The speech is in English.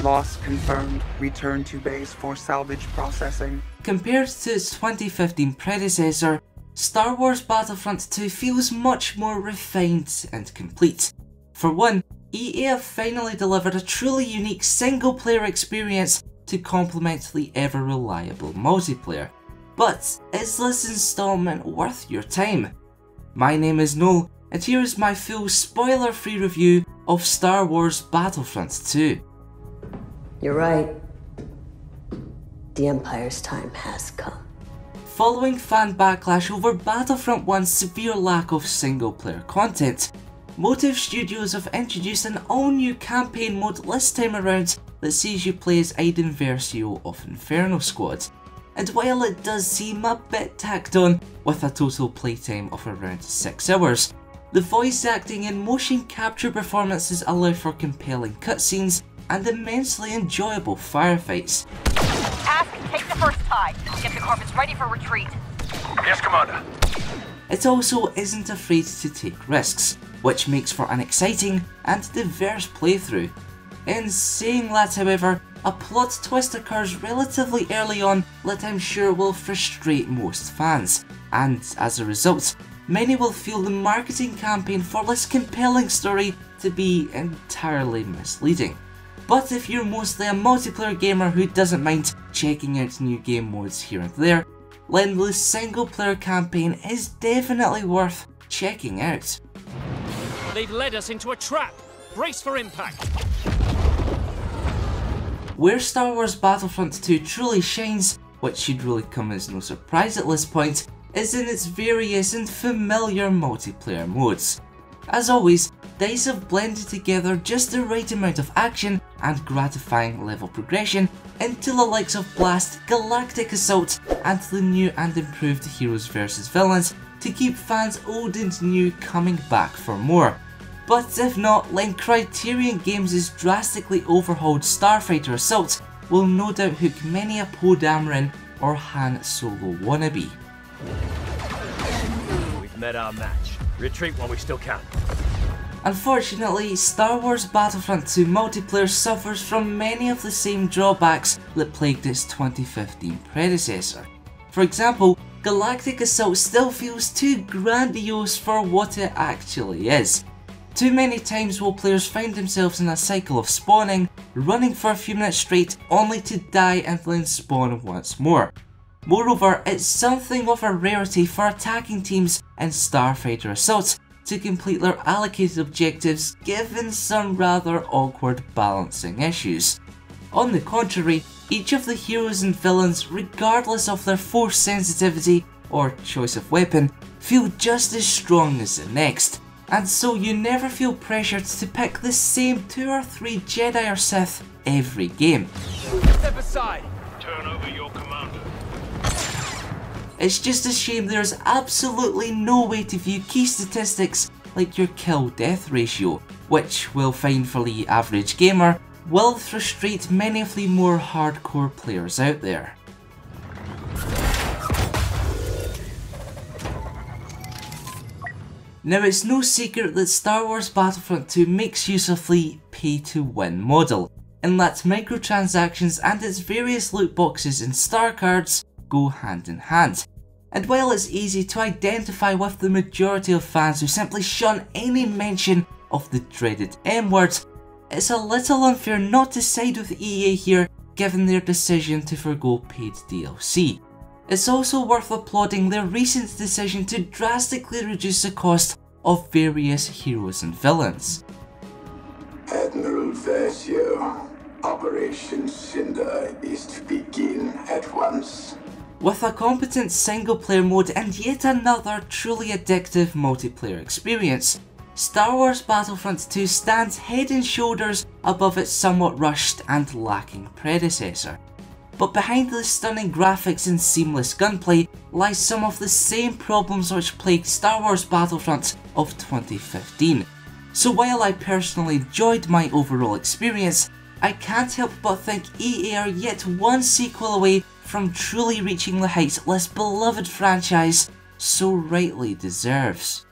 Loss confirmed. Return to base for salvage processing. Compared to its 2015 predecessor, Star Wars Battlefront II feels much more refined and complete. For one, EA have finally delivered a truly unique single-player experience to complement the ever-reliable multiplayer. But is this installment worth your time? My name is Noel, and here is my full spoiler-free review of Star Wars Battlefront II. You're right. The Empire's time has come. Following fan backlash over Battlefront 1's severe lack of single-player content, Motive Studios have introduced an all-new campaign mode this time around that sees you play as Iden Versio of Inferno Squad. And while it does seem a bit tacked on, with a total playtime of around 6 hours, the voice acting and motion capture performances allow for compelling cutscenes and immensely enjoyable firefights. Ask, take the first tie. Get the corpus ready for retreat. Yes, Commander. It also isn't afraid to take risks, which makes for an exciting and diverse playthrough. In saying that, however, a plot twist occurs relatively early on that I'm sure will frustrate most fans, and as a result, many will feel the marketing campaign for this compelling story to be entirely misleading. But if you're mostly a multiplayer gamer who doesn't mind checking out new game modes here and there, then the single player campaign is definitely worth checking out. They've led us into a trap. Brace for impact. Where Star Wars Battlefront II truly shines, which should really come as no surprise at this point, is in its various and familiar multiplayer modes. As always, DICE have blended together just the right amount of action and gratifying level progression into the likes of Blast, Galactic Assault, and the new and improved Heroes vs Villains to keep fans old and new coming back for more. But if not, then Criterion Games' drastically overhauled Starfighter Assault will no doubt hook many a Poe Dameron or Han Solo wannabe. We've met our match. Retreat while we still can. Unfortunately, Star Wars Battlefront II multiplayer suffers from many of the same drawbacks that plagued its 2015 predecessor. For example, Galactic Assault still feels too grandiose for what it actually is. Too many times will players find themselves in a cycle of spawning, running for a few minutes straight only to die and then spawn once more. Moreover, it's something of a rarity for attacking teams in Starfighter Assault to complete their allocated objectives given some rather awkward balancing issues. On the contrary, each of the heroes and villains, regardless of their force sensitivity or choice of weapon, feel just as strong as the next, and so you never feel pressured to pick the same 2 or 3 Jedi or Sith every game. Step aside. Turn over your commander. It's just a shame there's absolutely no way to view key statistics like your kill-death ratio, which, while fine for the average gamer, will frustrate many of the more hardcore players out there. Now, it's no secret that Star Wars Battlefront II makes use of the pay-to-win model, in that microtransactions and its various loot boxes and star cards go hand in hand. And while it's easy to identify with the majority of fans who simply shun any mention of the dreaded M word, it's a little unfair not to side with EA here given their decision to forgo paid DLC. It's also worth applauding their recent decision to drastically reduce the cost of various heroes and villains. Admiral Versio, Operation Cinder is to begin at once. With a competent single player mode and yet another truly addictive multiplayer experience, Star Wars Battlefront II stands head and shoulders above its somewhat rushed and lacking predecessor. But behind the stunning graphics and seamless gunplay lies some of the same problems which plagued Star Wars Battlefront of 2015. So while I personally enjoyed my overall experience, I can't help but think EA are yet one sequel away from truly reaching the heights this beloved franchise so rightly deserves.